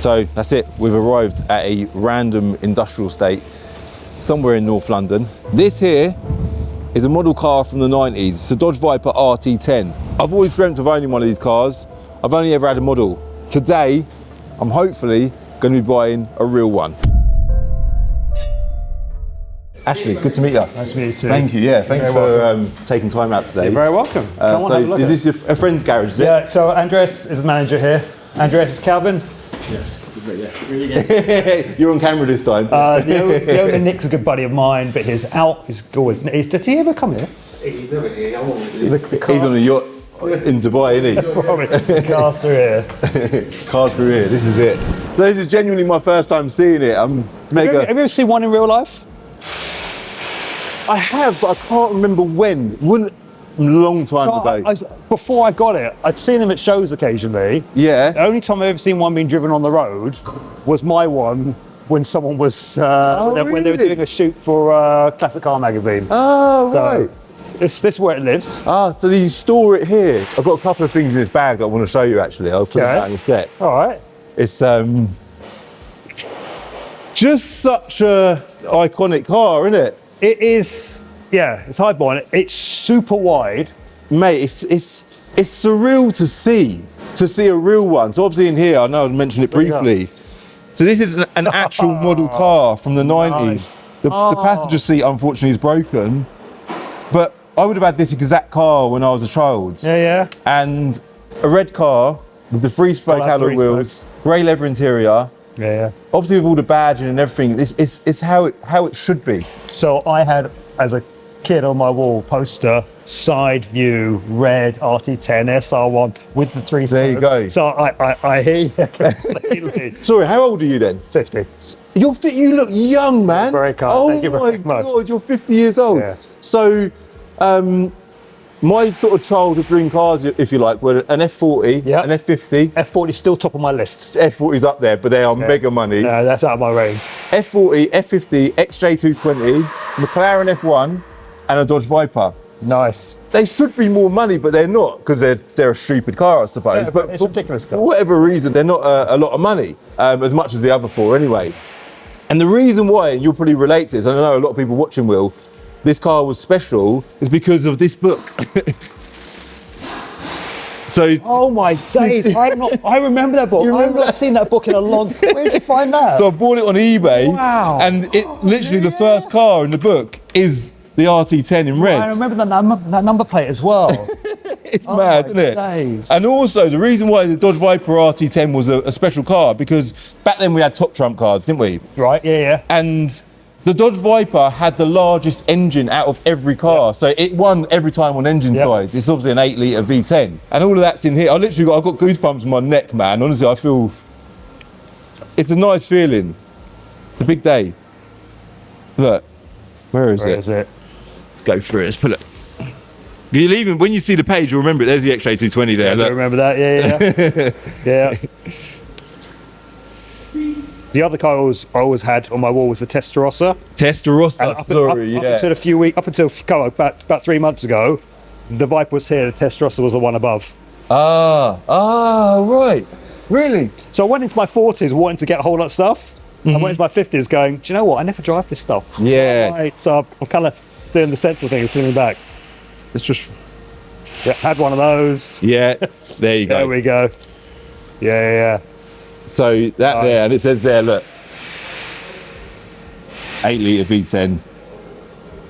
So that's it, we've arrived at a random industrial estate somewhere in North London. This here is a model car from the 90s. It's a Dodge Viper RT10. I've always dreamt of owning one of these cars. I've only ever had a model. Today, I'm hopefully going to be buying a real one. Ashley, good to meet you. Nice to meet you too. Thank you, yeah. Thanks for taking time out today. You're very welcome. Come on, have a look. Is this a friend's garage, is it? Yeah, so Andres is the manager here. Andres is Calvin. Yeah, really good. You're on camera this time. The owner Nick's a good buddy of mine, but he's out. He's always. Does he ever come here? He's never here. I'm always here. He's on a yacht in Dubai, isn't he? Probably. Cars through here. Cars through here. This is it. So this is genuinely my first time seeing it. I'm mega. Have you ever seen one in real life? I have, but I can't remember when. A long time ago. Before I got it, I'd seen them at shows occasionally. Yeah. The only time I've ever seen one being driven on the road was my one when someone was when they were doing a shoot for Classic Car magazine. Oh, right. This is where it lives. Ah, so you store it here. I've got a couple of things in this bag that I want to show you actually. I'll put it out in a sec. All right. It's just such a iconic car, isn't it? It is. Yeah, it's high-born. It's super wide. Mate, it's surreal to see a real one. So obviously in here, I know I mentioned it briefly. So this is an actual model car from the 90s. Nice. The passenger seat, unfortunately, is broken. But I would have had this exact car when I was a child. Yeah, yeah. And a red car with the three-spoke alloy wheels, grey leather interior. Yeah, yeah. Obviously with all the badging and everything, it's how it should be. So I had, as a kid on my wall, poster, side view, red RT10 SR1 with the three spokes. There you go. So I hear you completely. Sorry, how old are you then? 50. You look young, man. Very kind. Oh Thank you very my much. God, you're 50 years old. Yeah. So, my sort of childhood dream cars, if you like, were an F40, Yep. an F50. F40 is still top of my list. F40's up there, but they are mega money. No, that's out of my range. F40, F50, XJ220, McLaren F1, and a Dodge Viper. Nice. They should be more money, but they're not, because they're a stupid car, I suppose. Yeah, but it's a ridiculous car. For whatever reason, they're not a lot of money, as much as the other four anyway. And the reason why, and you'll probably relate to this, I know a lot of people watching will, this car was special, is because of this book. So, oh my days! I remember that book. I've not seen that book in a long. Where did you find that? So I bought it on eBay. Wow! And it literally the first car in the book is the RT10 in red. I remember that number plate as well. It's mad, isn't it? Days. And also the reason why the Dodge Viper RT10 was a special car, because back then we had top trump cards, didn't we? Right. Yeah. Yeah. And the Dodge Viper had the largest engine out of every car, so it won every time on engine size. It's obviously an 8-litre V10, and all of that's in here. I've got goosebumps on my neck, man. Honestly, I feel it's a nice feeling. It's a big day. Look, where is it? Let's go through it. Let's pull it. You'll even when you see the page, you'll remember it. There's the XJ220 there. I remember that. Yeah. Yeah. The other car I always had on my wall was the Testarossa. Up until about 3 months ago, the Viper was here, the Testarossa was the one above. Right. Really? So I went into my 40s wanting to get a whole lot of stuff. I went into my 50s going, do you know what? I never drive this stuff. Yeah. Right, so I'm kind of doing the sensible thing and slimming back. It's just... Yeah, had one of those. Yeah, there you go. There we go. Yeah. So that there, and it says there, look, 8-litre V10,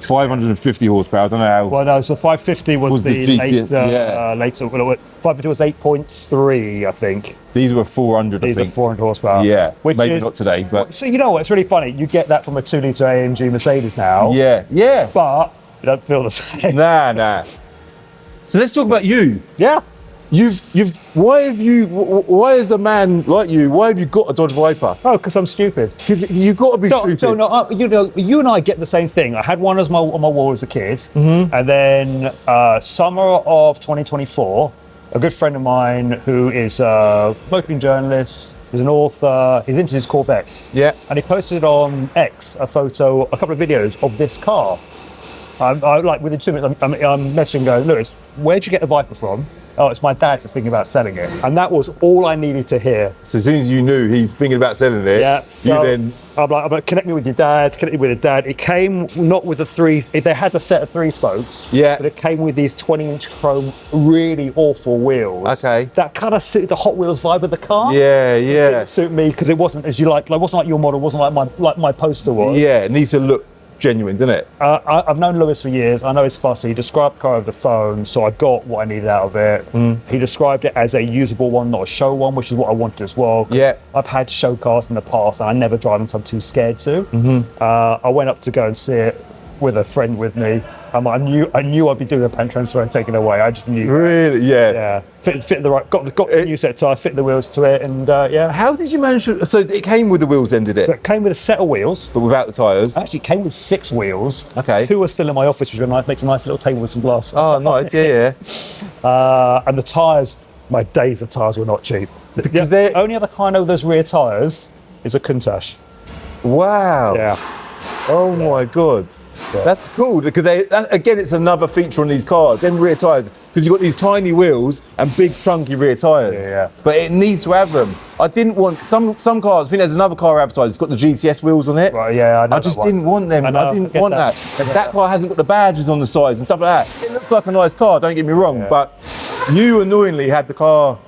550 horsepower. I don't know how. Well, no, so 550 was the late 550 was 8.3, I think. These were 400. These are 400 horsepower. Yeah, maybe not today, but. So you know what? It's really funny. You get that from a 2-litre AMG Mercedes now. Yeah. But you don't feel the same. Nah. So let's talk about you. Yeah. Why as a man like you, why have you got a Dodge Viper? Oh, because I'm stupid. Because you've got to be stupid. So no, you and I get the same thing. I had one on my wall as a kid, and then summer of 2024, a good friend of mine who is a motoring journalist, he's an author, he's into his Corvettes. Yeah. And he posted on X a couple of videos of this car. I like within 2 minutes, I'm messaging going, Lewis, where'd you get the Viper from? oh, it's my dad that's thinking about selling it. And that was all I needed to hear. So as soon as you knew he was thinking about selling it, Yeah. So you then... I'm like, connect me with your dad, connect me with your dad. It came not with the they had a set of 3 spokes, Yeah. but it came with these 20-inch chrome, really awful wheels. Okay. That kind of suited the Hot Wheels vibe of the car. Yeah, It yeah. didn't suit me because it wasn't as you like it wasn't like your model, wasn't like my poster was. Yeah, it needs to look genuine, doesn't it? I've known Lewis for years. I know he's fussy. He described the car over the phone, so I got what I needed out of it. He described it as a usable one, not a show one, which is what I wanted as well. Yeah. I've had show cars in the past, and I never drive them, so I'm too scared to. I went up to go and see it with a friend with me. I knew I'd be doing a pan transfer and taking it away. I just knew. Really? Yeah. Yeah. Fit the right. Got the new set of tires, fit the wheels to it, and yeah. How did you manage to... So it came with the wheels then, did it? So it came with a set of wheels. But without the tyres? Actually, it came with 6 wheels. Okay. 2 are still in my office, which makes a nice little table with some glass. Oh, nice. Yeah, yeah. And the tyres, my days of tyres were not cheap. Because The they're... only other car I know with those rear tyres is a Countach. Wow. Yeah. Oh my God. Yeah. That's cool because again, it's another feature on these cars, them rear tyres, because you've got these tiny wheels and big chunky rear tyres. Yeah. But it needs to have them. I didn't want some cars. I think there's another car advertised. It's got the GTS wheels on it. Right, yeah, I know I just that one. didn't want them. I didn't want that. That car hasn't got the badges on the sides and stuff like that. It looks like a nice car. Don't get me wrong, but you annoyingly had the car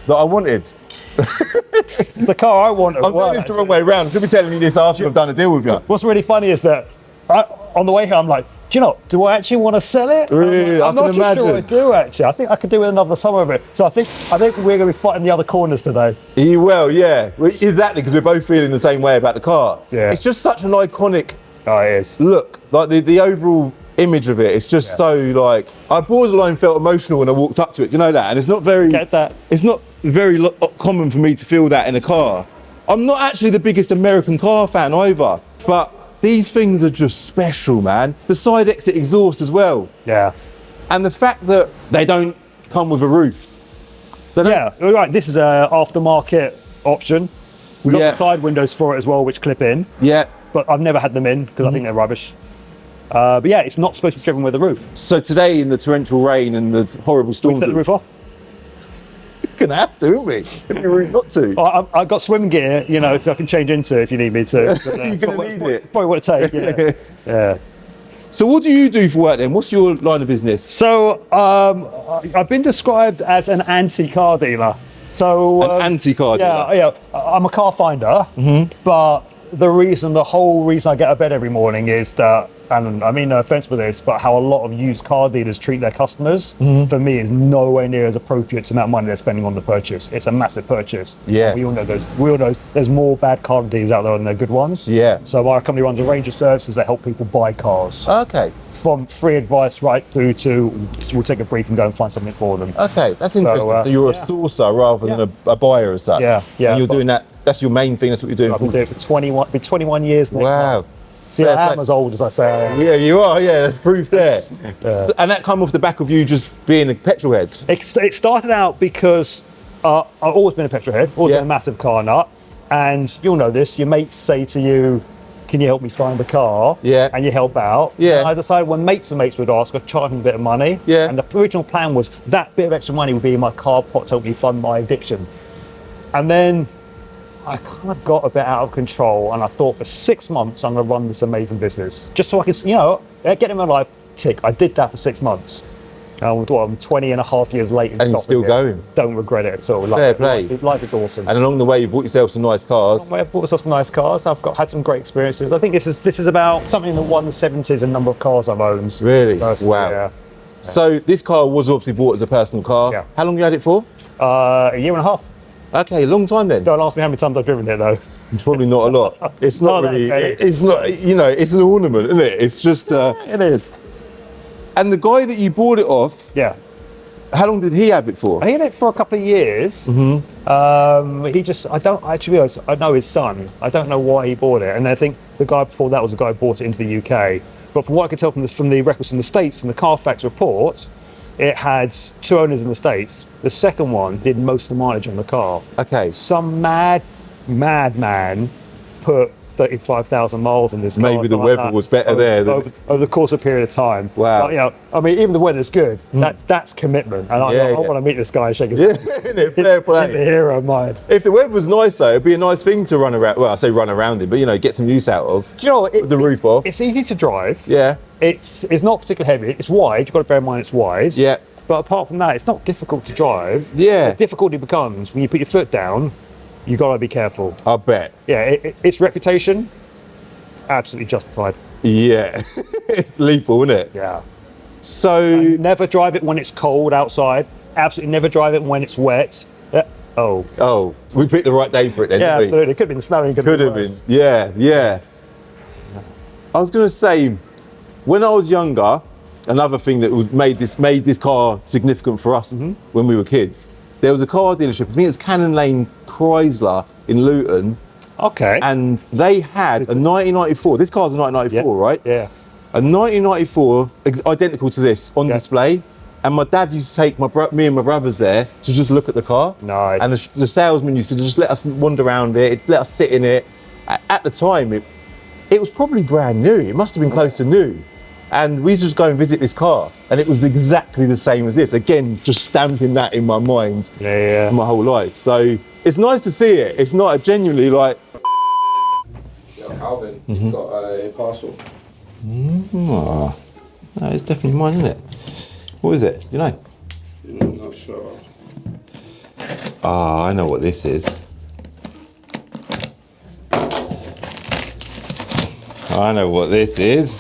that I wanted. It's the car I want as I'm well. doing this the wrong way around. I should be telling you this after I've done a deal with you. What's really funny is that on the way here, I'm like, do you know, do I actually want to sell it? Really? I'm not too sure I do actually. I think I could do with another summer of it. So I think we're going to be fighting the other corners today. You will, yeah. Well, exactly, because we're both feeling the same way about the car. Yeah. It's just such an iconic Oh, it is. look. Like the overall image of it, it's just so like, I borderline felt emotional when I walked up to it. Do you know that? And it's not very, Get that. it's not very common for me to feel that in a car. I'm not actually the biggest American car fan either, but these things are just special, man. The side exit exhaust as well. Yeah. And the fact that they don't come with a roof. They don't- Yeah, you're right. This is a aftermarket option. We've got Yeah. the side windows for it as well, which clip in. Yeah. But I've never had them in because I think they're rubbish. But yeah, it's not supposed to be driven with a roof. So today in the torrential rain and the horrible We storms, take the roof off. we're gonna have to, aren't we? It'd be rude not to. I've got swim gear, you know, so I can change into if you need me to. So You're gonna need it. Probably what it takes, yeah. Yeah. So what do you do for work then? What's your line of business? So I've been described as an anti-car dealer. So An anti-car dealer? Yeah, I'm a car finder, but the whole reason I get out of bed every morning is that, and I mean no offense with this, but how a lot of used car dealers treat their customers, for me, is nowhere near as appropriate to the amount of money they're spending on the purchase. It's a massive purchase. Yeah. We all know there's more bad car dealers out there than there are good ones. Yeah. So our company runs a range of services that help people buy cars. Okay. From free advice right through to we'll take a brief and go and find something for them. Okay, that's interesting. So you're a sourcer rather than a buyer as such. Yeah, yeah. And you're doing that, that's your main thing, that's what you're doing. I've been doing it for 21 years next Wow. month. See, Fair I am play. as old as I say I am. Yeah, you are, yeah, that's proof there. And that come off the back of you just being a petrol head? It started out because I've always been a petrol head, always Yeah. been a massive car nut, and you'll know this, your mates say to you, can you help me find a car? Yeah. And you help out. Yeah. And I decided when mates and mates would ask, I'd charge them a bit of money. Yeah. And the original plan was that bit of extra money would be in my car pot to help me fund my addiction. And then I kind of got a bit out of control, and I thought for 6 months I'm going to run this amazing business just so I could, get in my life. Tick. I did that for 6 months. I'm 20 and a half years later. And you're still going. Don't regret it at all. Fair play. Life is awesome. And along the way, you bought yourself some nice cars. I've bought myself some nice cars. I've had some great experiences. I think this is about something in the 170s in number of cars I've owned. Really? Personally, Wow. Yeah. So this car was obviously bought as a personal car. Yeah. How long you had it for? A year and a half. Okay, long time then. Don't ask me how many times I've driven it though. Probably not a lot. It's not No, really, that's it's not, it's an ornament, isn't it? It's just, It is. and the guy that you bought it off, Yeah. how long did he have it for? I had it for a couple of years. I know his son. I don't know why he bought it. And I think the guy before that was the guy who bought it into the UK. But from what I could tell from the records from the States, from the Carfax report, it had 2 owners in the States. The second one did most of the mileage on the car. Okay. Some madman put 35,000 miles in this car. Maybe the something weather like that, was better there than- over the course of a period of time. Wow. But, you know, I mean, even the weather's good. That's commitment. And I want to meet this guy and shake his hand. Innit? Fair play. He's a hero of mine. If the weather was nice though, it'd be a nice thing to run around. Well, I say run around in, but you know, get some use out of. Do you know what? With the roof off. It's easy to drive. Yeah. It's not particularly heavy. It's wide. You've got to bear in mind it's wide. Yeah. But apart from that, it's not difficult to drive. Yeah. The difficulty becomes when you put your foot down, you got to be careful. I bet. Yeah, its reputation, absolutely justified. Yeah. It's lethal, isn't it? Yeah. So Never drive it when it's cold outside. Absolutely never drive it when it's wet. oh, we picked the right day for it then, Yeah, didn't we? absolutely. It could have been snowing. Could have been. Yeah. I was going to say, when I was younger, another thing that made this car significant for us when we were kids, there was a car dealership, I think it was Cannon Lane Chrysler in Luton, Okay. and they had a 1994, this car's a 1994, right? Yeah. A 1994, identical to this, on display. And my dad used to take me and my brothers there to just look at the car. Nice. And the salesman used to just let us wander around it, let us sit in it. At the time, it was probably brand new. It must have been close to new. And we used to just go and visit this car. And it was exactly the same as this. Again, just stamping that in my mind my whole life. So it's nice to see it. It's not genuinely like... Yo, Calvin, you've got a parcel. Oh, no, it's definitely mine, isn't it? What is it? You know? I'm not sure. Ah, I know what this is. I know what this is.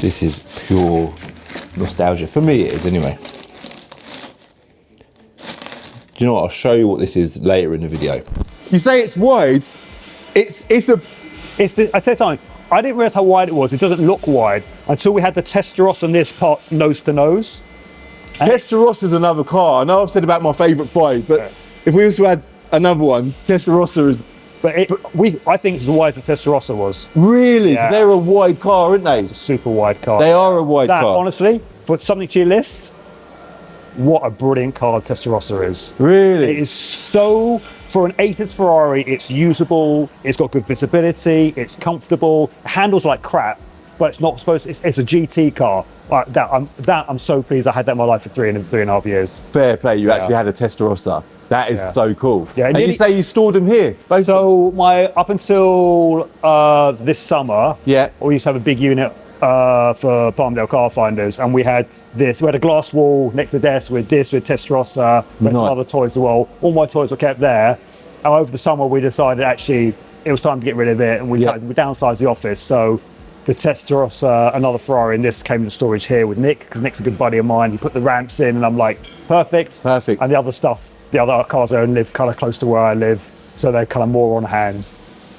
This is pure nostalgia. For me, it is anyway. Do you know what? I'll show you what this is later in the video. You say it's wide. It's the. I tell you something. I didn't realise how wide it was. It doesn't look wide until we had the Testarossa on this part, nose to nose. Testarossa is another car. I know I've said about my favourite 5, but if we also had another one, Testarossa is. I think it's as wide as the Testarossa was. Really? Yeah. They're a wide car, aren't they? It's a super wide car. They are a wide car. Honestly, for something to your list, what a brilliant car the Testarossa is. Really? It is so, for an 80s Ferrari, it's usable, it's got good visibility, it's comfortable, it handles like crap, but it's not supposed to, it's a GT car. I'm so pleased I had that in my life for 3.5 years. Fair play, you actually had a Testarossa. That is so cool. Yeah, and you say you stored them here? Both so up until this summer, we used to have a big unit for Palmdale car finders, and we had this. We had a glass wall next to the desk with Testarossa, with some other toys as well. All my toys were kept there. And over the summer, we decided actually it was time to get rid of it, and we downsized the office. So the Testarossa, another Ferrari, and this came into storage here with Nick, because Nick's a good buddy of mine. He put the ramps in, and I'm like, perfect. And the other stuff, the other cars I own live kind of close to where I live, so they're kind of more on hand.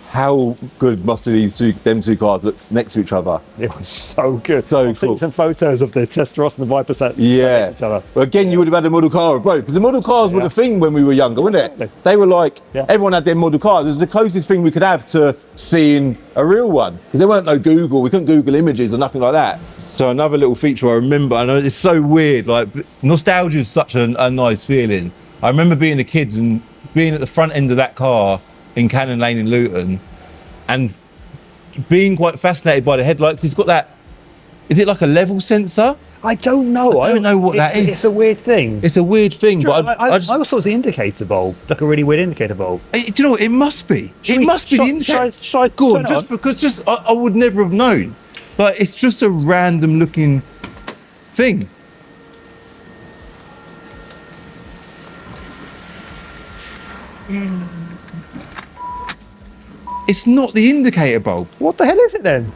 How good must them two cars look next to each other? It was so good. So I've cool. seen some photos of the Testarossa and the Viper set. Yeah. Each other. But again, you would have had a model car of both, because the model cars were the thing when we were younger, weren't it? They were like, everyone had their model cars. It was the closest thing we could have to seeing a real one, because there weren't no Google. We couldn't Google images or nothing like that. So another little feature I remember, I know it's so weird, like nostalgia is such a nice feeling. I remember being a kid and being at the front end of that car in Cannon Lane in Luton, and being quite fascinated by the headlights. It's got that, is it like a level sensor? I don't know. I don't know what that is. It's a weird thing. It's a weird thing, but I always thought it was the indicator bulb, like a really weird indicator bulb. Do you know what? It must be. It must be the indicator. Should I go on, just because I would never have known. But it's just a random looking thing. It's not the indicator bulb. What the hell is it then?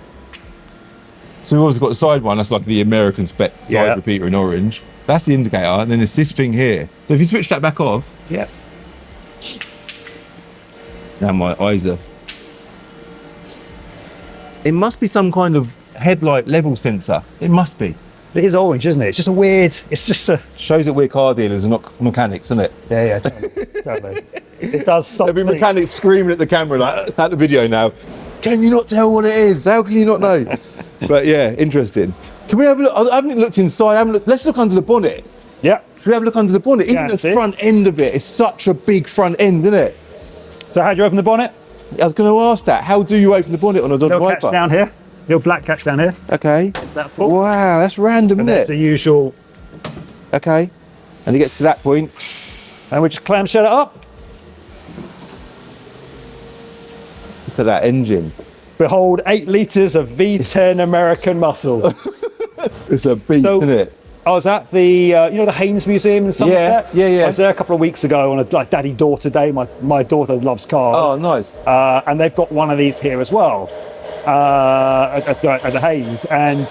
So we've also got the side one, that's like the American spec side repeater in orange. That's the indicator, and then there's this thing here. So if you switch that back off. Yeah. Now my eyes are. It must be some kind of headlight level sensor. It must be. It is orange, isn't it? It's just a weird, it's just a... Shows that we're car dealers and not mechanics, isn't it? Yeah, totally. It does something. There'll be mechanics screaming at the camera like, at the video now, can you not tell what it is? How can you not know? But yeah, interesting. Can we have a look? I haven't looked inside. Let's look under the bonnet. Yeah. Should we have a look under the bonnet? Even the see? front end of it is such a big front end, isn't it? So how do you open the bonnet? I was going to ask that. How do you open the bonnet on a Dodge Little Viper? catch down here. Little black catch down here. Okay. That pull. Wow, that's random, And isn't that's it? the usual. Okay. And it gets to that point. And we just clamshell it up. Look at that engine. Behold, 8 litres of V10 American muscle. It's a beast, So- isn't it? I was at the, you know, the Haynes Museum in Somerset? yeah. I was there a couple of weeks ago on a like daddy-daughter day. My daughter loves cars. Oh, nice. And they've got one of these here as well at the Haynes. And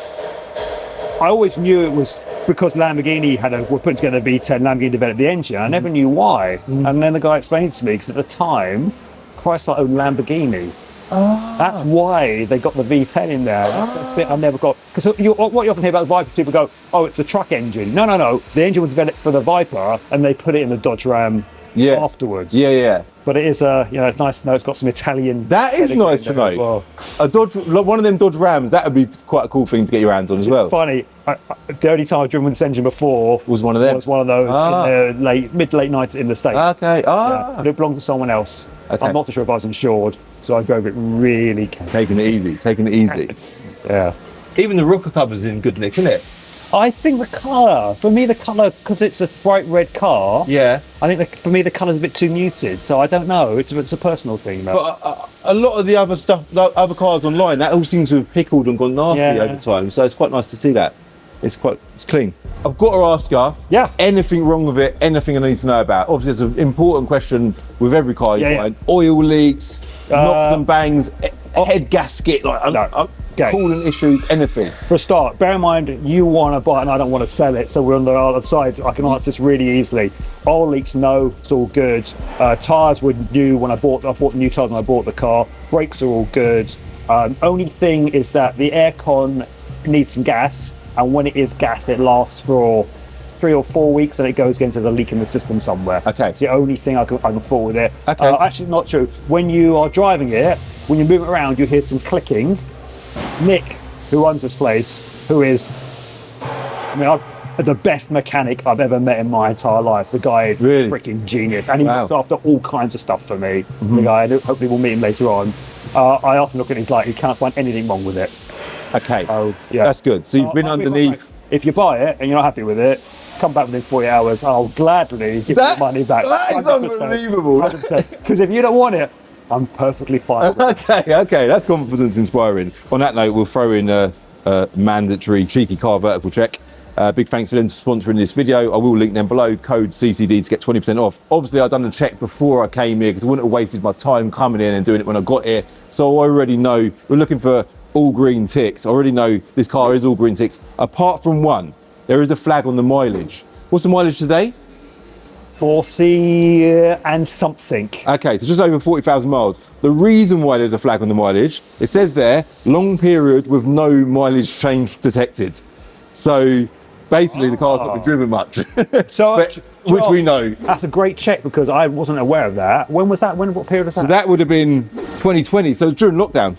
I always knew it was because Lamborghini were putting together a V10, Lamborghini developed the engine. I never knew why. And then the guy explained to me, because at the time, Chrysler owned Lamborghini. That's why they got the V10 in there. That's the bit I never got. Because what you often hear about the Viper, people go, oh, it's the truck engine. No. The engine was developed for the Viper, and they put it in the Dodge Ram afterwards. Yeah. But it is, it's nice to know it's got some Italian. That is pedigree nice to in there as know. well. A Dodge, one of them Dodge Rams, that would be quite a cool thing to get your hands on as well. Funny, the only time I've driven with this engine before Was one of them? Was one of those in the mid to late 90s in the States. Okay. Yeah, but it belonged to someone else. Okay. I'm not too sure if I was insured, so I drove it really carefully. Taking it easy. Yeah. Even the rocker cover's in good nick, isn't it? I think the colour, for me, because it's a bright red car, Yeah. I think for me the colour's a bit too muted, so I don't know. It's a personal thing, though. But a lot of the other stuff, like other cars online, that all seems to have pickled and gone nasty over time. So it's quite nice to see that. It's clean. I've got to ask you, anything wrong with it, anything I need to know about? Obviously, it's an important question with every car you find. Oil leaks, knocks and bangs, head gasket, coolant issues, anything. For a start, bear in mind you want to buy it and I don't want to sell it, so we're on the other side. I can answer this really easily. Oil leaks, no, it's all good. Tyres were new when I bought the new tyres when I bought the car. Brakes are all good. Only thing is that the aircon needs some gas, and when it is gassed, it lasts for 3 or 4 weeks, and it goes again to there's a leak in the system somewhere. Okay. It's the only thing I can fault with it. Okay. Actually, not true. When you are driving it, when you move it around, you hear some clicking. Nick, who owns this place, who is, the best mechanic I've ever met in my entire life. The guy is freaking genius, and he looks after all kinds of stuff for me. The guy, hopefully we'll meet him later on. I often look at him like he can't find anything wrong with it. Okay. Oh, yeah. That's good. So you've been underneath. If you buy it and you're not happy with it, come back within 48 hours. I'll gladly give you the money back. That is unbelievable. Because if you don't want it, I'm perfectly fine with it. Okay, that's confidence inspiring. On that note, we'll throw in a mandatory cheeky car vertical check. Big thanks to them for sponsoring this video. I will link them below, code CCD to get 20% off. Obviously, I've done a check before I came here because I wouldn't have wasted my time coming in and doing it when I got here. So I already know we're looking for all green ticks. I already know this car is all green ticks. Apart from one, there is a flag on the mileage. What's the mileage today? 40 and something. Okay, so just over 40,000 miles. The reason why there's a flag on the mileage, it says there, long period with no mileage change detected. So basically the car's not been driven much, So, which we know. That's a great check because I wasn't aware of that. When was that? What period was that? So that would have been 2020, so during lockdown,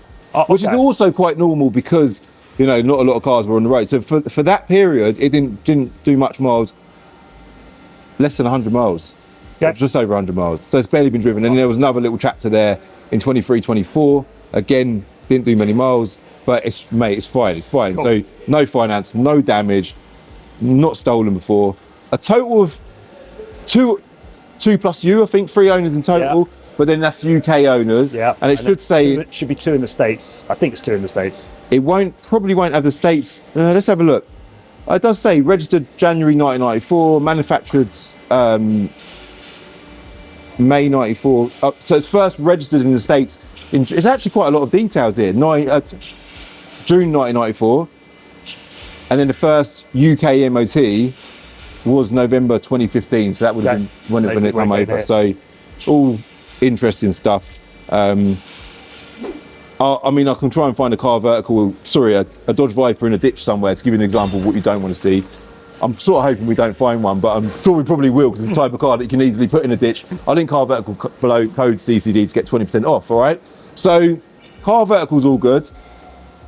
which is also quite normal because, not a lot of cars were on the road. So for that period, it didn't do much miles, less than 100 miles, just over 100 miles. So it's barely been driven. And there was another little chapter there in 23, 24. Again, didn't do many miles, but it's fine. Cool. So no finance, no damage, not stolen before. A total of two plus you, I think, 3 owners in total. Yeah. But then that's UK owners. Yeah. And it should be 2 in the States. I think it's 2 in the States. It probably won't have the States. Let's have a look. It does say registered January 1994, manufactured May 94. So it's first registered in the States. It's actually quite a lot of details here. June 1994. And then the first UK MOT was November 2015. So that would have been when it came over. So all interesting stuff. I can try and find a a Dodge Viper in a ditch somewhere to give you an example of what you don't want to see. I'm sort of hoping we don't find one, but I'm sure we probably will because it's the type of car that you can easily put in a ditch. I'll link car vertical below, code CCD to get 20% off, all right? So car vertical's all good.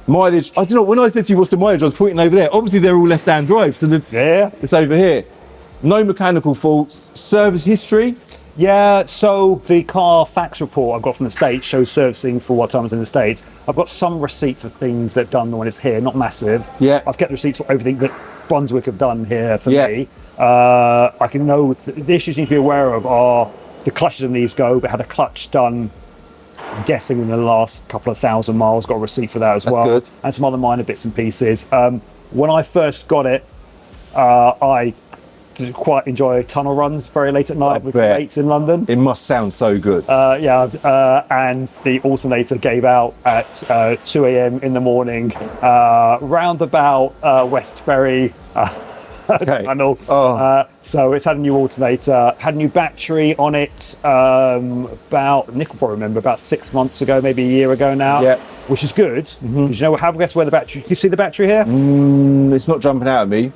Mileage, I don't know, when I said to you what's the mileage, I was pointing over there. Obviously they're all left-hand drive, so it's over here. No mechanical faults. Service history. Yeah, so the car facts report I've got from the States shows servicing for what time I was in the States. I've got some receipts of things that done when it's here, not massive. Yeah. I've kept receipts for everything that Brunswick have done here for Yeah. me. I can know the issues you need to be aware of are the clutches in these go, but had a clutch done, I'm guessing in the last couple of thousand miles, got a receipt for that as well. good. And some other minor bits and pieces. When I first got it, I quite enjoy tunnel runs very late at night with bet. mates in London. It must sound so good. And the alternator gave out at 2 a.m. in the morning, round about West Ferry Okay. tunnel. Oh. So it's had a new alternator, had a new battery on it about, Nick will probably remember, about 6 months ago, maybe a year ago now, Yeah. which is good. Because you know, guess where the battery, you see the battery here? It's not jumping out at me.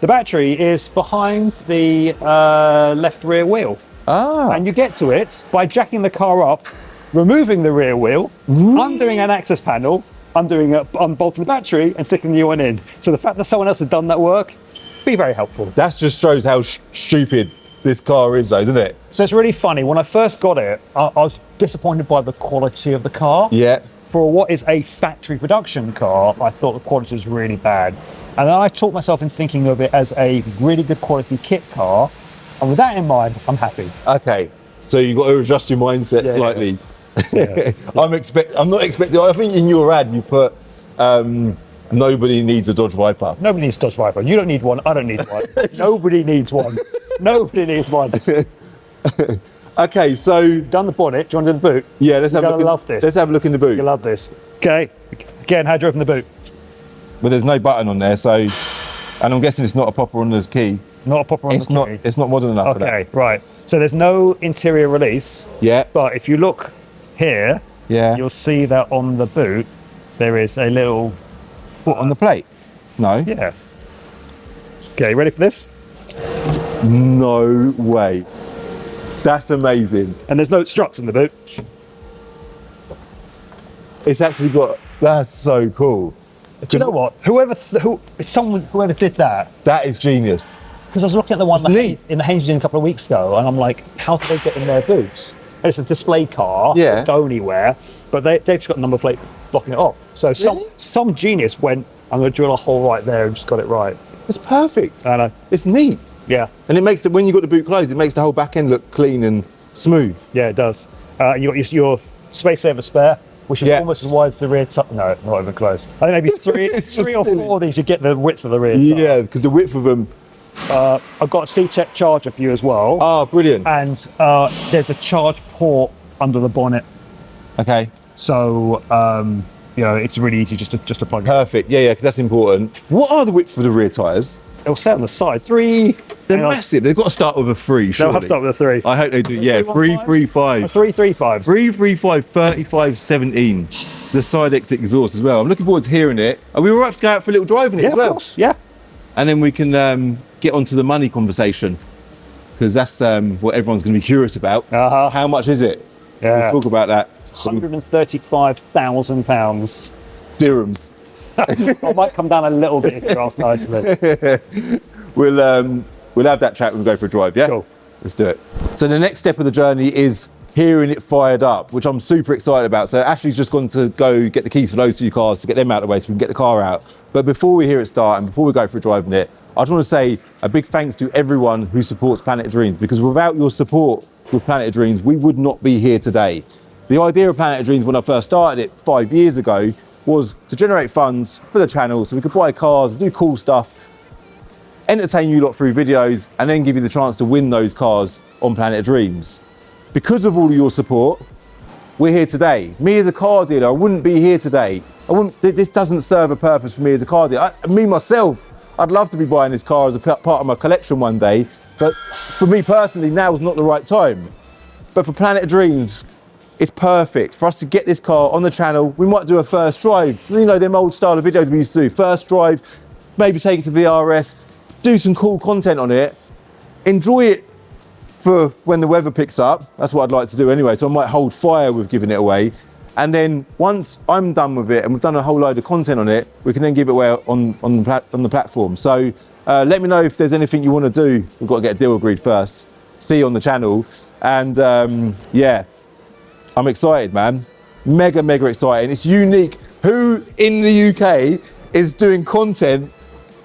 The battery is behind the left rear wheel. And you get to it by jacking the car up, removing the rear wheel, undoing an access panel, unbolting the battery and sticking the new one in. So the fact that someone else had done that work, be very helpful. That just shows how stupid this car is though, doesn't it? So it's really funny. When I first got it, I was disappointed by the quality of the car. Yeah. For what is a factory production car, I thought the quality was really bad. And then I talked myself into thinking of it as a really good quality kit car. And with that in mind, I'm happy. Okay. So you've got to adjust your mindset Yeah, slightly. Yeah. I'm not expecting, I think in your ad you put, nobody needs a Dodge Viper. Nobody needs a Dodge Viper. You don't need one. I don't need one. Nobody needs one. Nobody needs one. Okay, so Done the bonnet. Do you want to do the boot? yeah, let's have a You're look. gonna love this. Let's have a look in the boot. You love this. Okay. Again, how do you open the boot? But there's no button on there, so, and I'm guessing it's not a popper on the key. Not a popper on It's the not. key. It's not modern enough for that. Okay, right. So there's no interior release, Yeah. but if you look here, Yeah. you'll see that on the boot there is a little, What, on the plate? No. yeah. Okay, ready for this? No way. That's amazing. And there's no struts in the boot. It's actually got. That's so cool. Do you know what? Whoever did that, That is genius. because I was looking at the one It's neat. in the Haynes a couple of weeks ago, and I'm like, how did they get in their boots? And it's a display car, Yeah. don't go anywhere, but they've just got a number plate blocking it off. So Really? some genius went, I'm going to drill a hole right there and just got it right. It's perfect. I know. It's neat, Yeah, and it makes it when you got the boot closed, it makes the whole back end look clean and smooth. yeah, it does. You got your space saver spare, which is Yeah. almost as wide as the rear tire. No, not even close. I think maybe It's three just or silly. four of these, you get the width of the rear tire. Yeah, because the width of them. I've got a C-Tech charger for you as well. Oh, brilliant. And there's a charge port under the bonnet. Okay, So, it's really easy just to plug it. perfect. Yeah, because that's important. What are the width of the rear tyres? It'll say on the side, 3. They're hang on. massive. They've got to start with a 3, They'll surely. have to start with a 3. I hope they do. Yeah, 315? 335. 335s. 335 35 17. The side exit exhaust as well. I'm looking forward to hearing it. Are we all right to go out for a little drive in it Yeah, as of well? course. Yeah. And then we can get onto the money conversation, because that's what everyone's going to be curious about. Uh-huh. How much is it? Yeah. We'll talk about that. £135,000. Dirhams. I might come down a little bit if you ask nicely. We'll have that chat when we go for a drive, yeah? Cool. Let's do it. So the next step of the journey is hearing it fired up, which I'm super excited about. So Ashley's just gone to go get the keys for those 2 cars to get them out of the way so we can get the car out. But before we hear it start and before we go for a drive in it, I just want to say a big thanks to everyone who supports Planet of Dreams, because without your support with Planet of Dreams, we would not be here today. The idea of Planet of Dreams when I first started it 5 years ago was to generate funds for the channel so we could buy cars, do cool stuff, entertain you lot through videos, and then give you the chance to win those cars on Planet of Dreams. Because of all of your support, we're here today. Me as a car dealer, I wouldn't be here today. This doesn't serve a purpose for me as a car dealer. Me myself, I'd love to be buying this car as a part of my collection one day, but for me personally, now is not the right time. But for Planet of Dreams, it's perfect for us to get this car on the channel. We might do a first drive. You know, them old style of videos we used to do. First drive, maybe take it to VRS, do some cool content on it, enjoy it for when the weather picks up. That's what I'd like to do anyway. So I might hold fire with giving it away. And then once I'm done with it and we've done a whole load of content on it, we can then give it away on the platform. So Let me know if there's anything you want to do. We've got to get a deal agreed first. See you on the channel. And yeah, I'm excited, man. Mega, mega exciting. It's unique. Who in the UK is doing content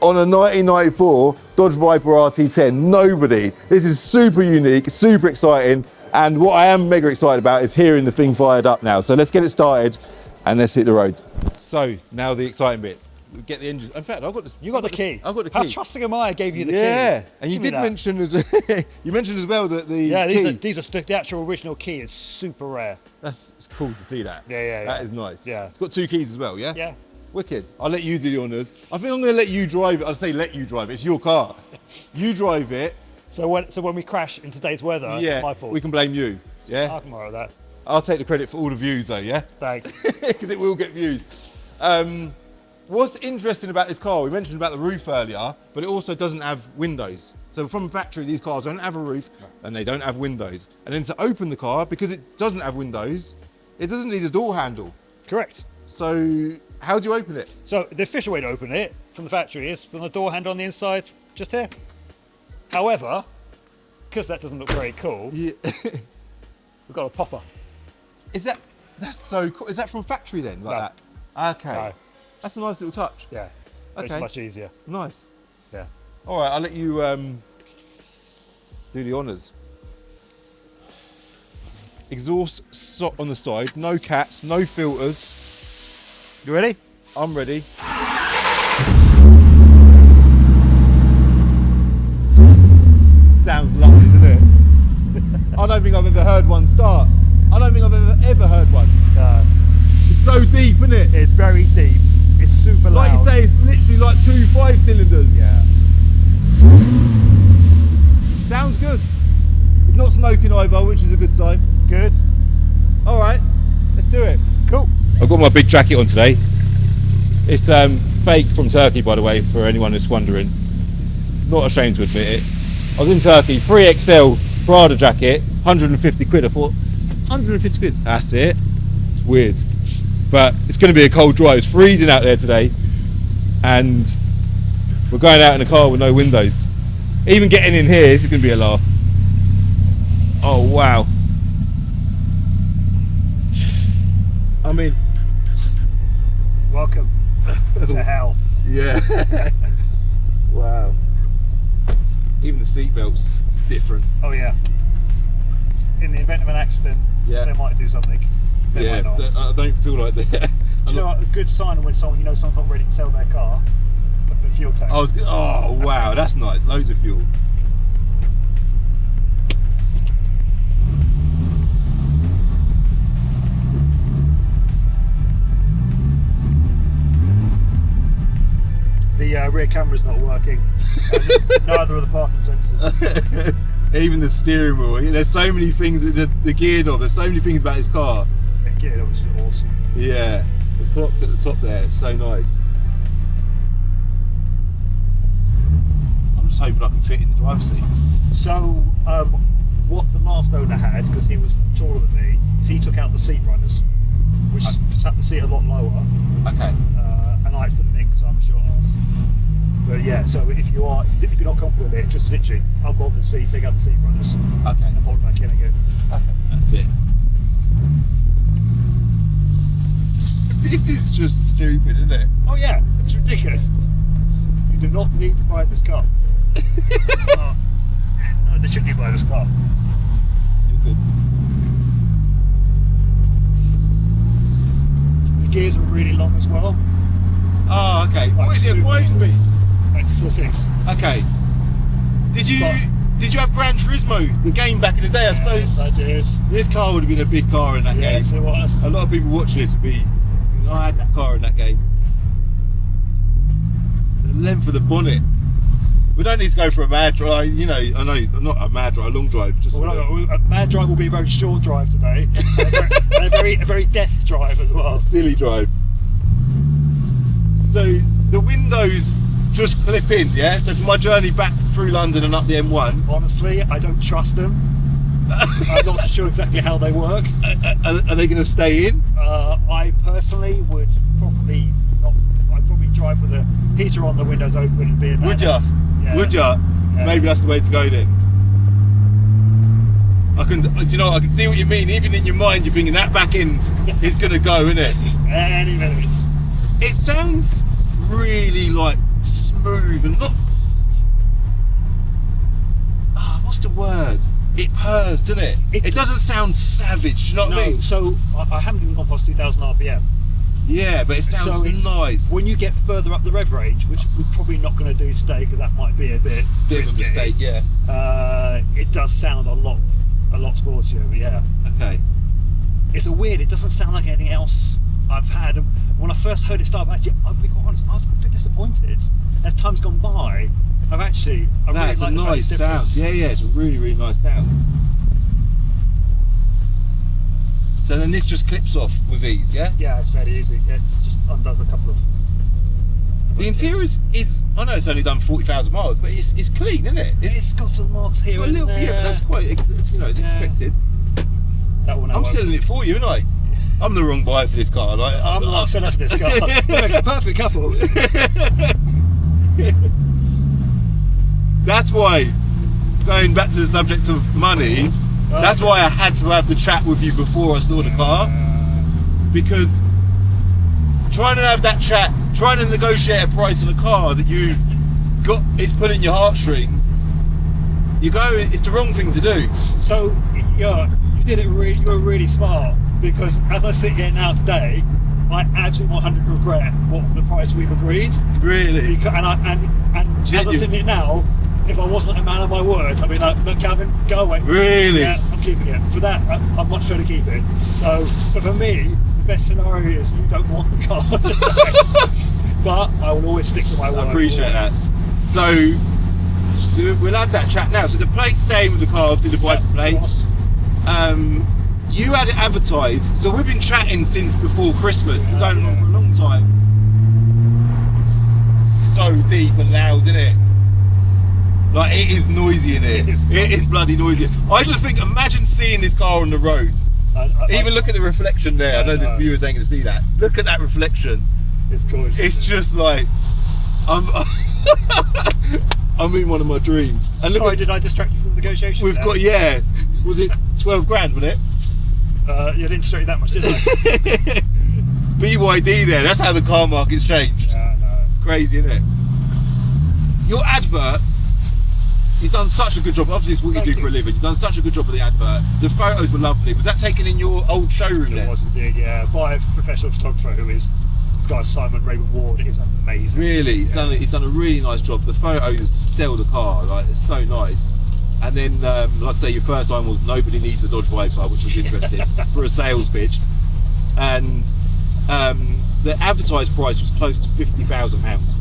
on a 1994 Dodge Viper RT10? Nobody. This is super unique, super exciting. And what I am mega excited about is hearing the thing fired up now. So let's get it started and let's hit the road. So now the exciting bit. We get the engine. In fact, I've got this. You got the key. I've got the key. How trusting am I? I gave you the key. Yeah, and you Give me did that. mention as you mentioned as well that the these are the actual original key is super rare. It's cool to see that. Yeah. That is nice. Yeah. It's got 2 keys as well, yeah? Yeah. Wicked. I'll let you do the honours. I think I'm going to let you drive it. I'll say let you drive it. It's your car. You drive it. So when we crash in today's weather, it's my fault. We can blame you. Yeah? I can borrow that. I'll take the credit for all the views though, yeah? Thanks. Because it will get views. What's interesting about this car, we mentioned about the roof earlier, but it also doesn't have windows. So from factory, these cars don't have a roof and they don't have windows. And then to open the car, because it doesn't have windows, it doesn't need a door handle. Correct. So how do you open it? So the official way to open it from the factory is from the door handle on the inside, just here. However, because that doesn't look very cool, Yeah. we've got a popper. That's so cool. Is that from factory then, like No. that? Okay. No. That's a nice little touch. Yeah. Makes Okay. it much easier. Nice. Yeah. All right, I'll let you do the honours. Exhaust on the side, no cats, no filters. You ready? I'm ready. Sounds lovely, doesn't it? I don't think I've ever heard one start. I don't think I've ever heard one. It's so deep, isn't it? It's very deep. It's super Like loud. you say, it's literally like 2 5-cylinders. Yeah. Sounds good. It's not smoking either, which is a good sign. Good. All right, let's do it. Cool. I've got my big jacket on today. It's fake from Turkey, by the way, for anyone that's wondering. Not ashamed to admit it. I was in Turkey, 3XL Prada jacket, 150 quid. I thought, 150 quid, that's it. It's weird. But it's going to be a cold drive. It's freezing out there today. And we're going out in a car with no windows. Even getting in here, this is going to be a laugh. Oh, wow. I mean, Welcome to hell. yeah. Wow. Even the seatbelt's different. Oh yeah. In the event of an accident, Yeah. they might do something. They Yeah, might not. I don't feel like that. Do you know what, a good sign when someone someone's not ready to sell their car? Look at the fuel tank. Oh wow, that's nice. Loads of fuel. The rear camera's not working. Neither are the parking sensors. Even the steering wheel. There's so many things. The gear knob. There's so many things about this car. Yeah, that was awesome. Yeah, the clock's at the top there. It's so nice. I'm just hoping I can fit in the driver's seat. So, what the last owner had, because he was taller than me, is he took out the seat runners, which sat the seat a lot lower. Okay. And I put them in because I'm a short ass. But yeah, so if you're not comfortable with it, just literally unbolt the seat, take out the seat runners, Okay. and bolt it back in again. Okay. That's it. This is just stupid, isn't it? Oh yeah, it's ridiculous. You do not need to buy this car. No, they shouldn't buy this car. You're good. The gears are really long as well. Oh, okay. Like What is it? super 5-speed? It's a 6. Okay. Did you have Gran Turismo, the game back in the day? I suppose Yes, I did. this car would have been a big car in that Yes, game. it was. A lot of people watching this would be. I had that car in that game. The length of the bonnet. We don't need to go for a mad drive. I know, not a mad drive, a long drive. Just Well, a mad drive will be a very short drive today, and a very death drive as well. silly drive. So the windows just clip in, yeah? So for my journey back through London and up the M1, Honestly, I don't trust them. I'm not sure exactly how they work. are they going to stay in? I personally would probably not. I'd probably drive with the heater on, the windows open, and be in Would ya? Yeah. Would ya? Yeah. Maybe that's the way to go then. I can, do you know, I can see what you mean. Even in your mind, you're thinking that back end is gonna go, isn't it? Any minutes. It sounds really like smooth and not. What's the word? It purrs, doesn't it? It doesn't sound savage. You know what I mean? So I haven't even gone past 2,000 RPM. Yeah, but it sounds nice. When you get further up the rev range, which we're probably not going to do today because that might be a bit Bit of a risky, mistake, yeah. it does sound a lot sportier. But yeah. Okay. It's a weird. It doesn't sound like anything else I've had. When I first heard it start, actually, I'll be quite honest, I was a bit disappointed. As time's gone by, That's really a like nice the sound. difference. Yeah, it's a really nice sound. So then this just clips off with ease, yeah? Yeah, it's fairly easy. It's just undoes a couple of. The interior is I know it's only done 40,000 miles, but it's clean, isn't it? It's got some marks here It's got a and little bit, there. but that's quite, it's, you know, it's Yeah. expected. That one. I'm selling it for you, aren't I? I'm the wrong buyer for this car. Like, I'm the seller for this car. We're a perfect couple. That's why, going back to the subject of money, that's why I had to have the chat with you before I saw the car. Because trying to have that chat, trying to negotiate a price on a car that you've got is pulling your heartstrings, it's the wrong thing to do. So yeah, you were really smart, because as I sit here now today, I absolutely 100 regret what the price we've agreed. Really? And as I'm sitting here now, if I wasn't a man of my word, I'd be like, look, Calvin, go away. Really? Yeah, I'm keeping it. For that, I'm much trying to keep it. So for me, the best scenario is you don't want the car today. But I will always stick to my word. I appreciate that. So we'll have that chat now. So the plate's staying with the car, obviously the white plate. You had it advertised, so we've been chatting since before Christmas. We've been going on for a long time. So deep and loud, isn't it? Like, it is noisy in here. It is bloody noisy. I just think, imagine seeing this car on the road. Even look at the reflection there. I know the viewers ain't going to see that. Look at that reflection. It's gorgeous. It's just like, I'm in one of my dreams. And look, Sorry, did I distract you from the negotiation? we've got, yeah, was it 12 grand, wasn't it? You didn't distract you that much, did I? BYD there, that's how the car market's changed. Yeah, no. It's crazy, isn't it? Your advert, you've done such a good job. Obviously, it's what you do for a living. You've done such a good job of the advert. The photos were lovely. Was that taken in your old showroom It then? was indeed, yeah. By a professional photographer who is, this guy Simon Raymond Ward, is amazing. Really, he's done a really nice job. The photos sell the car, like, it's so nice. And then, like I say, your first line was nobody needs a Dodge Viper, which was interesting for a sales pitch. And the advertised price was close to £50,000.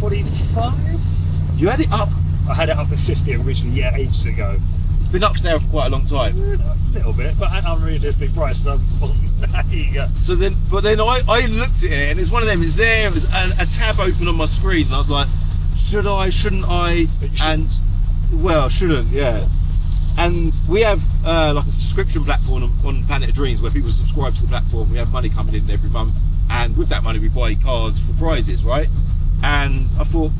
45? You had it up. I had it up at 50 originally, yeah, ages ago. It's been up for sale for quite a long time. A little bit, but at an unrealistic price, so I wasn't that eager. So then, I looked at it, and it's one of them. It's there. It was a tab open on my screen, and I was like, should I? Shouldn't I? But you shouldn't. Well, shouldn't. Yeah. And we have like a subscription platform on Planet of Dreams where people subscribe to the platform. We have money coming in every month, and with that money, we buy cars for prizes, right? And I thought,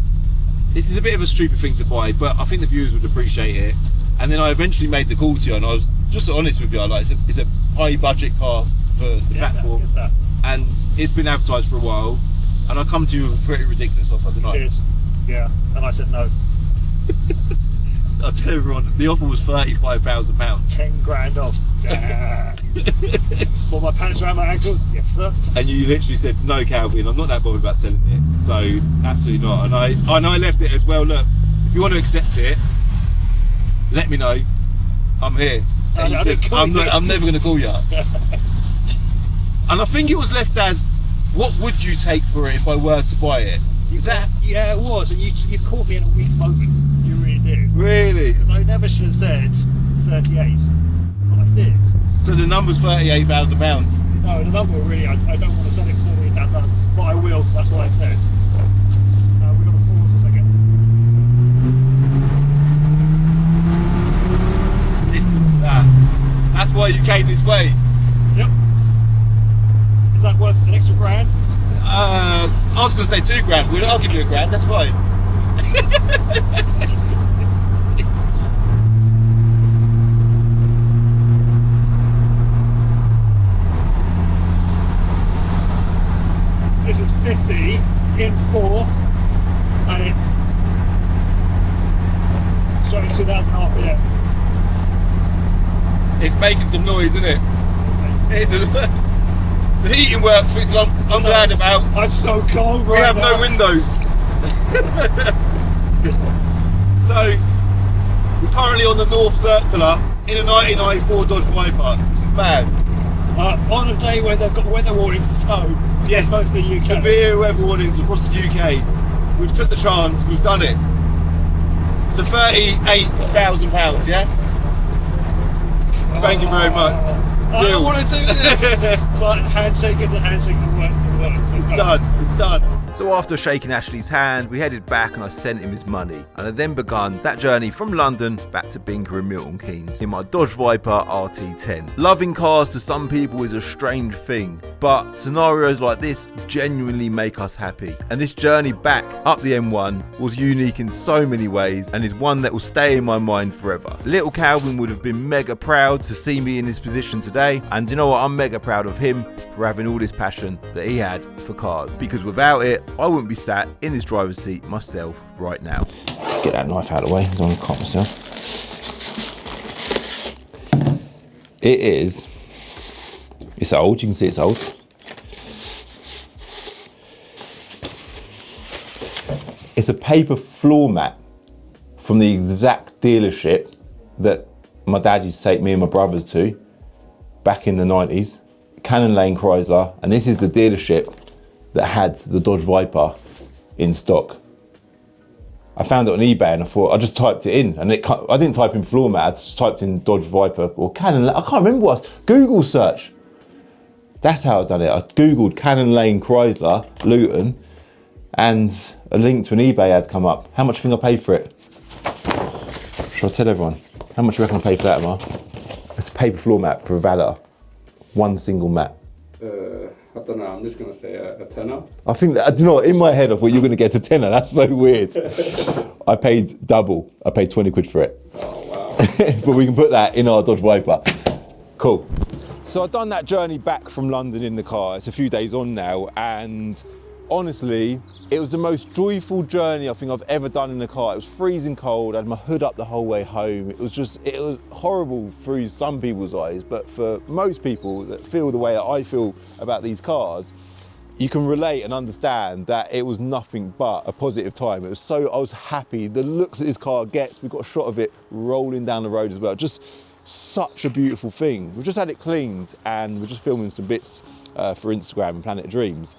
this is a bit of a stupid thing to buy, but I think the viewers would appreciate it. And then I eventually made the call to you, and I was just honest with you. Like, it's a high budget car for the platform, Get that. and it's been advertised for a while. And I come to you with a pretty ridiculous offer, didn't I? It is. Yeah, and I said no. I'll tell everyone the offer was £35,000, 10 grand off. Pull my pants around my ankles. Yes, sir. and you literally said, "No, Calvin, I'm not that bothered about selling it." So absolutely not. And I left it as well. Look, if you want to accept it, let me know. I'm here. And you said, I'm never going to call you up. And I think it was left as, what would you take for it if I were to buy it? Is that Yeah, it was. And you caught me in a weak moment. You really did. really? Because I never should have said 38. But I did. So the number's £38,000. No, the number really, I don't want to sell it for that, but I will, because that's what I said. We've got to pause a second. Listen to that. That's why you came this way. Yep. Is that worth an extra grand? I was going to say £2 grand. I'll give you £1 grand. That's fine. This is 50 in fourth, and it's showing 2,000 RPM. It's making some noise, isn't it? The heating works, which I'm glad about. I'm so cold We right have now. no windows. So, we're currently on the North Circular in a 1994 Dodge Viper. This is mad. On a day where they've got weather warnings of snow. Yes, Most of the UK. severe weather warnings across the UK. We've took the chance, we've done it. It's a £38,000, yeah? Thank you very much. I Deal. don't want to do this, but handshake is a handshake and works and works. It's done, it's done. So after shaking Ashley's hand, we headed back and I sent him his money. And I then begun that journey from London back to Binker and Milton Keynes in my Dodge Viper RT10. Loving cars to some people is a strange thing, but scenarios like this genuinely make us happy. And this journey back up the M1 was unique in so many ways and is one that will stay in my mind forever. Little Calvin would have been mega proud to see me in this position today, and you know what, I'm mega proud of him for having all this passion that he had for cars, because without it I wouldn't be sat in this driver's seat myself right now. Get that knife out of the way, I don't want to cut myself. It's old, you can see it's old. It's a paper floor mat from the exact dealership that my dad used to take me and my brothers to back in the 90s. Cannon Lane Chrysler, and this is the dealership that had the Dodge Viper in stock. I found it on eBay and I thought, I just typed it in, and I didn't type in floor mat, I just typed in Dodge Viper or Cannon Lane, I can't remember what, Google search. That's how I've done it. I Googled Cannon Lane Chrysler, Luton, and a link to an eBay ad come up. How much do you think I paid for it? Shall I tell everyone? How much do you reckon I paid for that, Amar? It's a paper floor mat for a Valor. One single mat. I don't know, I'm just going to say a tenner. I think that, you know, in my head I thought you were going to get a tenner. That's so weird. I paid double. I paid 20 quid for it. Oh, wow. But we can put that in our Dodge Viper. Cool. So I've done that journey back from London in the car. It's a few days on now, and honestly, it was the most joyful journey I think I've ever done in the car. It was freezing cold, I had my hood up the whole way home. It was horrible through some people's eyes, but for most people that feel the way that I feel about these cars, you can relate and understand that it was nothing but a positive time. I was happy. The looks that this car gets, we've got a shot of it rolling down the road as well. Just such a beautiful thing. We've just had it cleaned and we're just filming some bits for Instagram and Planet Dreams.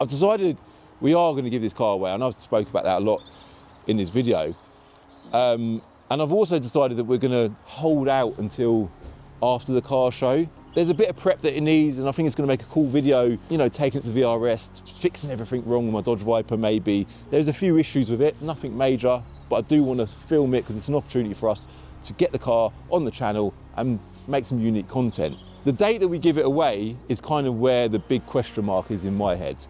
I've decided we are going to give this car away. I know I've spoken about that a lot in this video. And I've also decided that we're going to hold out until after the car show. There's a bit of prep that it needs, and I think it's going to make a cool video, you know, taking it to VRS, fixing everything wrong with my Dodge Viper maybe. There's a few issues with it, nothing major, but I do want to film it because it's an opportunity for us to get the car on the channel and make some unique content. The date that we give it away is kind of where the big question mark is in my head.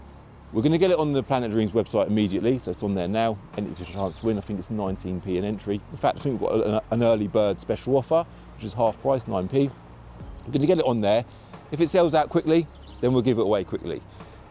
We're going to get it on the Planet Dreams website immediately, so it's on there now. Enter your chance to win. I think it's 19p an entry. In fact, I think we've got an early bird special offer, which is half price, 9p. We're going to get it on there. If it sells out quickly, then we'll give it away quickly.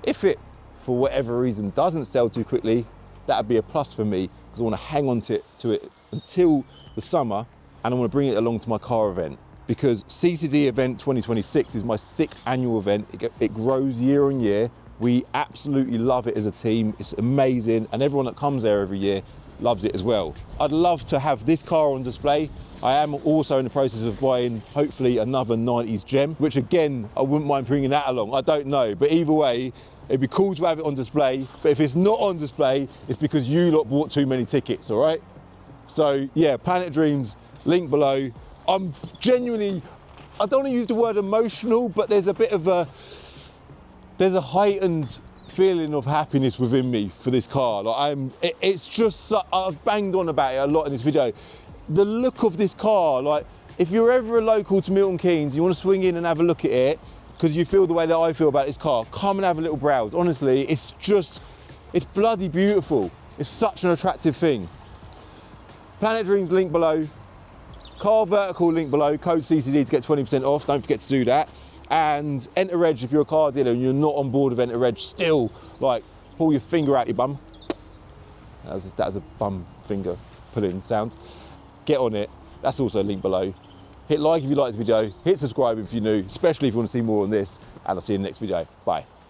If it, for whatever reason, doesn't sell too quickly, that'd be a plus for me, because I want to hang on to it until the summer, and I want to bring it along to my car event. Because CCD event 2026 is my 6th annual event. It grows year on year. We absolutely love it as a team. It's amazing, and everyone that comes there every year loves it as well. I'd love to have this car on display. I am also in the process of buying, hopefully, another 90s gem, which again, I wouldn't mind bringing that along. I don't know, but either way, it'd be cool to have it on display. But if it's not on display, it's because you lot bought too many tickets, all right? So yeah, Planet Dreams, link below. I'm genuinely, I don't want to use the word emotional, but there's a bit of there's a heightened feeling of happiness within me for this car. Like it's just, I've banged on about it a lot in this video. The look of this car, like if you're ever a local to Milton Keynes, you want to swing in and have a look at it, because you feel the way that I feel about this car, come and have a little browse. Honestly, it's bloody beautiful. It's such an attractive thing. Planet Dreams link below. Car Vertical link below. Code CCD to get 20% off. Don't forget to do that. And Enter Reg if you're a car dealer and you're not on board with Enter Reg still, like, pull your finger out your bum. That was a bum finger pulling sound. Get on it. That's also a link below. Hit like if you like this video. Hit subscribe if you're new, especially if you want to see more on this. And I'll see you in the next video. Bye.